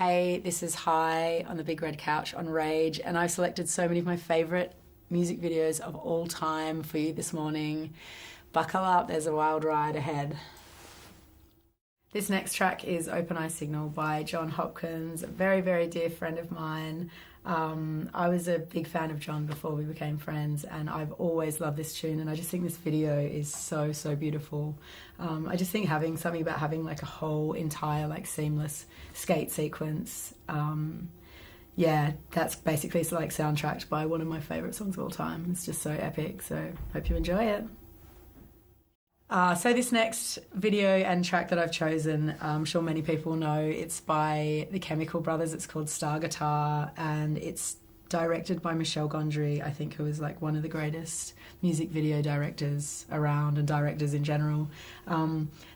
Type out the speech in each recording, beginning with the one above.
Hey, this is HAAi on the big red couch on Rage, and I've selected so many of my favourite music videos of all time for you this morning. Buckle up, there's a wild ride ahead. This next track is Open Eye Signal by John Hopkins, a very, very dear friend of mine. I was a big fan of John before we became friends, and I've always loved this tune, and I just think this video is so, so beautiful. I just think something about having like a whole entire like seamless skate sequence. Yeah, that's basically like soundtracked by one of my favourite songs of all time. It's just so epic, so hope you enjoy it. So this next video and track that I've chosen, I'm sure many people know, it's by the Chemical Brothers. It's called Star Guitar, and it's directed by Michel Gondry, I think, who is like one of the greatest music video directors around, and directors in general.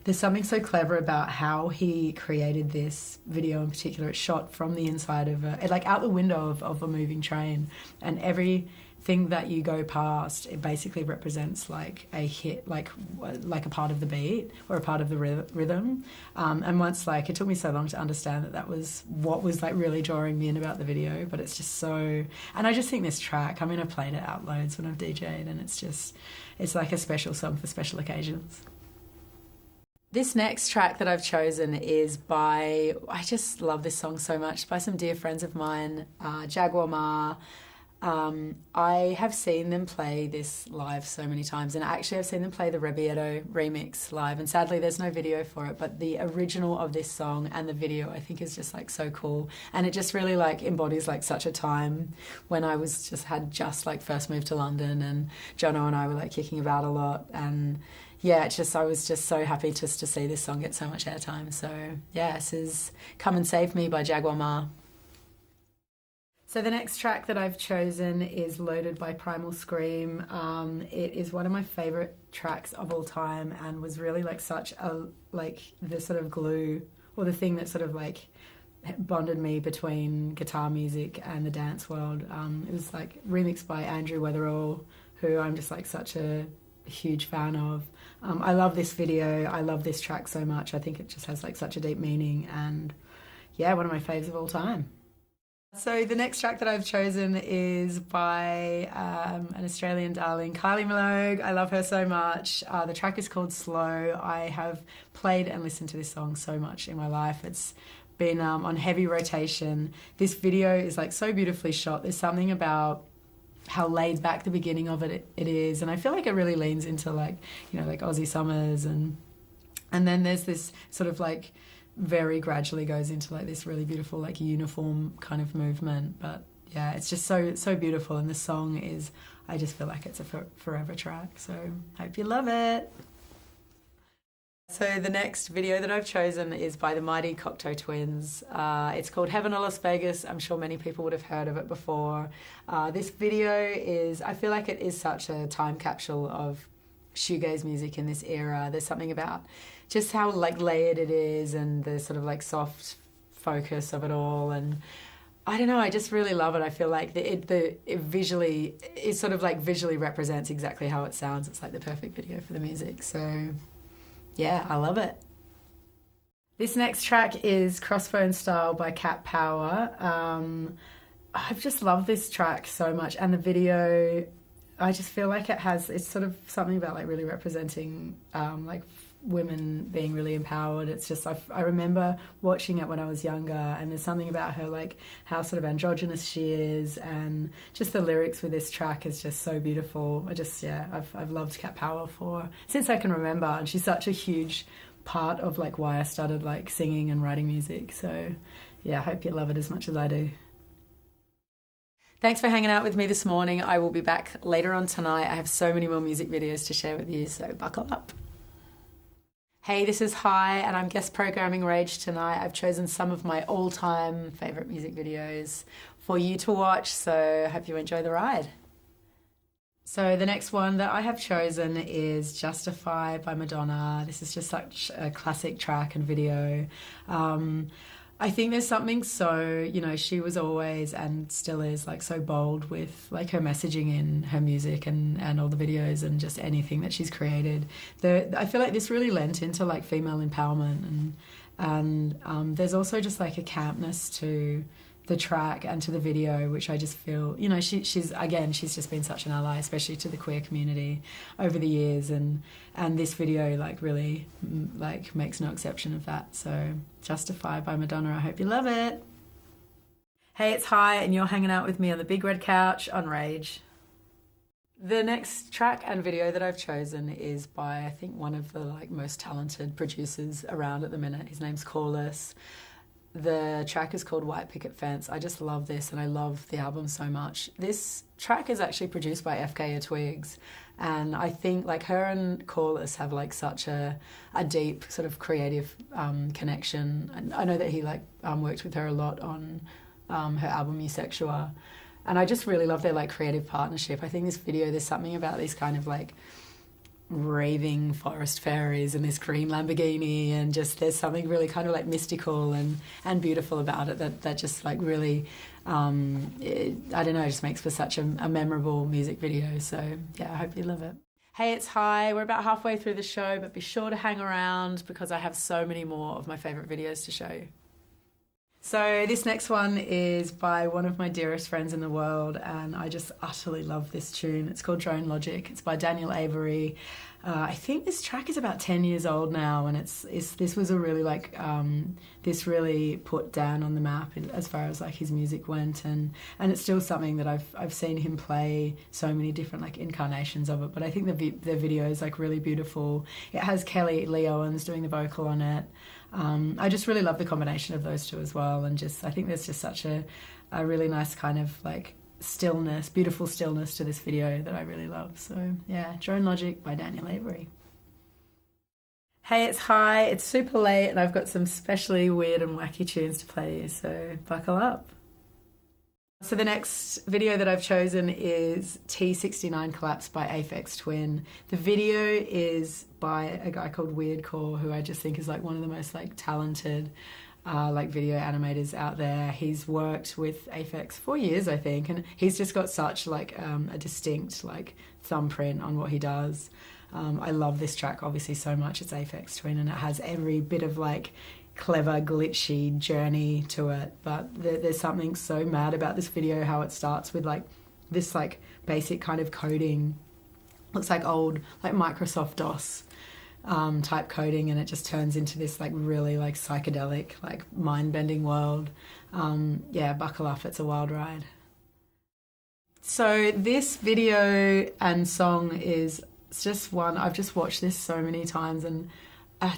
There's something so clever about how he created this video in particular. It's shot from the inside of like out the window of a moving train, and everything that you go past, it basically represents like a hit, like a part of the beat or a part of the rhythm. And once, like, it took me so long to understand that was what was like really drawing me in about the video, but it's just so, and I just think this track, I mean, I've played it out loads when I've DJ'd, and it's like a special song for special occasions. This next track that I've chosen is by, I just love this song so much, by some dear friends of mine, Jaguar Ma. I have seen them play this live so many times, and actually I've seen them play the Rebieto remix live, and sadly there's no video for it, but the original of this song and the video I think is just like so cool, and it just really like embodies like such a time when I had just like first moved to London, and Jono and I were like kicking about a lot, and yeah, I was just so happy just to see this song get so much airtime. So yeah, this is Come and Save Me by Jaguar Ma. So the next track that I've chosen is Loaded by Primal Scream. It is one of my favourite tracks of all time, and was really like such a, like the sort of glue, or the thing that sort of like bonded me between guitar music and the dance world. It was like remixed by Andrew Weatherall, who I'm just like such a huge fan of. I love this video, I love this track so much. I think it just has like such a deep meaning, and yeah, one of my faves of all time. So the next track that I've chosen is by an Australian darling, Kylie Minogue. I love her so much. The track is called Slow. I have played and listened to this song so much in my life. It's been on heavy rotation. This video is like so beautifully shot. There's something about how laid back the beginning of it is, and I feel like it really leans into like, you know, like Aussie summers, and then there's this sort of like very gradually goes into like this really beautiful like uniform kind of movement. But yeah, it's just so beautiful, and the song is, I just feel like it's a forever track, so hope you love it. So the next video that I've chosen is by the mighty Cocteau Twins. It's called Heaven or Las Vegas. I'm sure many people would have heard of it before. This video is, I feel like it is such a time capsule of shoegaze music in this era. There's something about just how like layered it is, and the sort of like soft focus of it all, and I don't know, I just really love it. I feel like it sort of like visually represents exactly how it sounds. It's like the perfect video for the music, so yeah, I love it. This next track is Crossbone Style by Cat Power. I've just loved this track so much, and the video, I just feel like it's sort of something about like really representing like women being really empowered. It's just, I remember watching it when I was younger, and there's something about her, like how sort of androgynous she is, and just the lyrics with this track is just so beautiful. I've loved Cat Power since I can remember, and she's such a huge part of like why I started like singing and writing music. So yeah, I hope you love it as much as I do. Thanks for hanging out with me this morning. I will be back later on tonight. I have so many more music videos to share with you, so buckle up. Hey, this is HAAi, and I'm guest programming Rage tonight. I've chosen some of my all-time favourite music videos for you to watch, so I hope you enjoy the ride. So the next one that I have chosen is Justify by Madonna. This is just such a classic track and video. I think there's something so, you know, she was always and still is like so bold with like her messaging in her music and all the videos and just anything that she's created. I feel like this really lent into like female empowerment And there's also just like a campness to the track and to the video, which I just feel, you know, she's just been such an ally, especially to the queer community over the years, and this video like really like makes no exception of that. So Justified by Madonna, I hope you love it. Hey, it's HAAi, and you're hanging out with me on the big red couch on Rage. The next track and video that I've chosen is by, I think, one of the like most talented producers around at the minute. His name's Karratha. The track is called White Picket Fence. I just love this, and I love the album so much. This track is actually produced by FKA Twigs, and I think like her and Karratha have like such a deep sort of creative connection. And I know that he like worked with her a lot on her album Eusexual, and I just really love their like creative partnership. I think this video, there's something about these kind of like raving forest fairies and this green Lamborghini, and just there's something really kind of like mystical and beautiful about it that just like really I don't know, just makes for such a memorable music video. So yeah, I hope you love it. Hey, it's HAAi. We're about halfway through the show, but be sure to hang around because I have so many more of my favourite videos to show you. So this next one is by one of my dearest friends in the world, and I just utterly love this tune. It's called Drone Logic. It's by Daniel Avery. I think this track is about 10 years old now, and this was a really like this really put Dan on the map as far as like his music went, and it's still something that I've seen him play so many different like incarnations of it. But I think the video is like really beautiful. It has Kelly Lee Owens doing the vocal on it. I just really love the combination of those two as well, and just I think there's just such a really nice kind of like stillness, beautiful stillness to this video that I really love. So yeah, Drone Logic by Daniel Avery. Hey, it's HAAi. It's super late and I've got some especially weird and wacky tunes to play you, so buckle up. So the next video that I've chosen is T69 Collapse by Aphex Twin. The video is by a guy called Weirdcore, who I just think is like one of the most like talented like video animators out there. He's worked with Aphex for years, I think, and he's just got such like a distinct like thumbprint on what he does. I love this track obviously so much. It's Aphex Twin, and it has every bit of like clever glitchy journey to it, but there's something so mad about this video, how it starts with like this like basic kind of coding, looks like old like Microsoft DOS type coding, and it just turns into this like really like psychedelic like mind-bending world. Yeah, buckle up, it's a wild ride. So this video and song is just one, I've just watched this so many times, and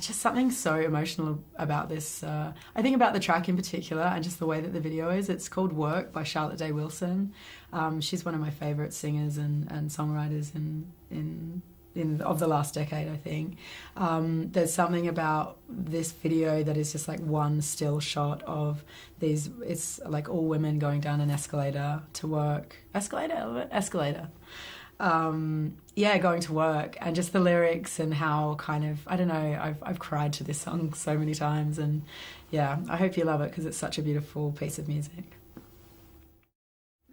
just something so emotional about this. I think about the track in particular and just the way that the video is. It's called Work by Charlotte Day Wilson. She's one of my favourite singers and songwriters of the last decade, I think. There's something about this video that is just like one still shot of these, it's like all women going down an escalator to work. Escalator. Yeah, going to work, and just the lyrics and how kind of, I don't know, I've cried to this song so many times, and yeah, I hope you love it because it's such a beautiful piece of music.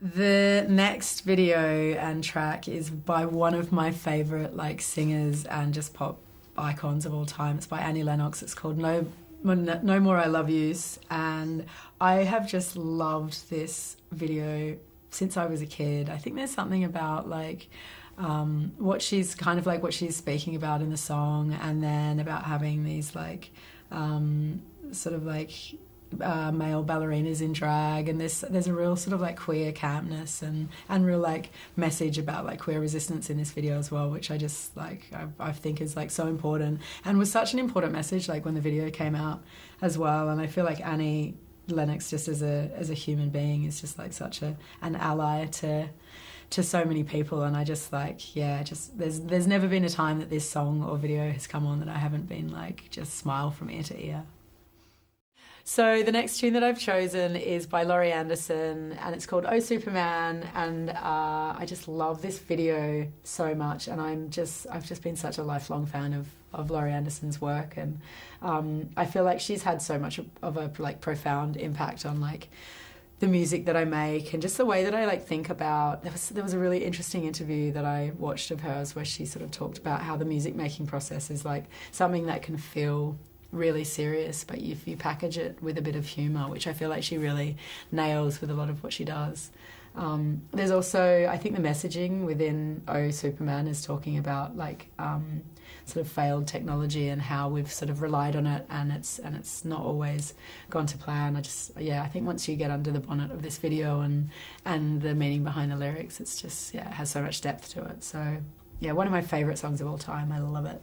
The next video and track is by one of my favourite like singers and just pop icons of all time. It's by Annie Lennox. It's called No More I Love Yous, and I have just loved this video since I was a kid. I think there's something about like what she's speaking about in the song, and then about having these like sort of like male ballerinas in drag, and there's a real sort of like queer campness and real like message about like queer resistance in this video as well, which I just like I think is like so important, and was such an important message like when the video came out as well. And I feel like Annie Lennox just as a human being is just like such an ally to so many people, and I just like, yeah, just there's never been a time that this song or video has come on that I haven't been like just smile from ear to ear. So the next tune that I've chosen is by Laurie Anderson, and it's called Oh Superman, and I just love this video so much, and I've just been such a lifelong fan of Laurie Anderson's work, and I feel like she's had so much of a like profound impact on like the music that I make and just the way that I like think about. There was a really interesting interview that I watched of hers where she sort of talked about how the music making process is like something that can feel really serious, but if you package it with a bit of humour, which I feel like she really nails with a lot of what she does. There's also, I think the messaging within Oh Superman is talking about like sort of failed technology and how we've sort of relied on it, and it's not always gone to plan. I think once you get under the bonnet of this video and the meaning behind the lyrics, it's just, it has so much depth to it. So yeah, one of my favourite songs of all time. I love it.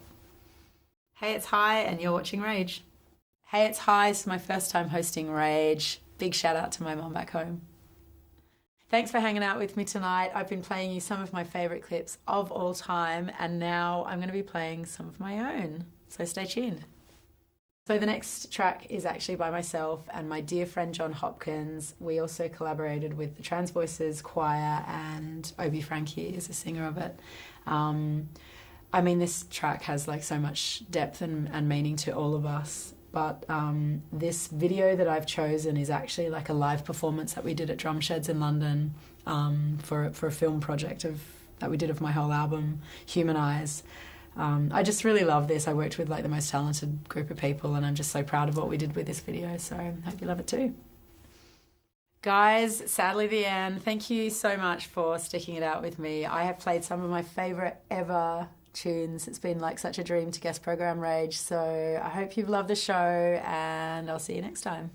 Hey, it's HAAi, and you're watching Rage. Hey, it's HAAi. It's my first time hosting Rage. Big shout out to my mum back home. Thanks for hanging out with me tonight. I've been playing you some of my favourite clips of all time, and now I'm going to be playing some of my own. So stay tuned. So the next track is actually by myself and my dear friend John Hopkins. We also collaborated with the Trans Voices Choir, and Obi Frankie is a singer of it. I mean, this track has like so much depth and meaning to all of us. But this video that I've chosen is actually like a live performance that we did at Drum Sheds in London for a film project that we did of my whole album, HUMANiSE. I just really love this. I worked with like the most talented group of people, and I'm just so proud of what we did with this video. So I hope you love it too. Guys, sadly the end. Thank you so much for sticking it out with me. I have played some of my favourite ever tunes. It's been like such a dream to guest program Rage. So I hope you've loved the show, and I'll see you next time.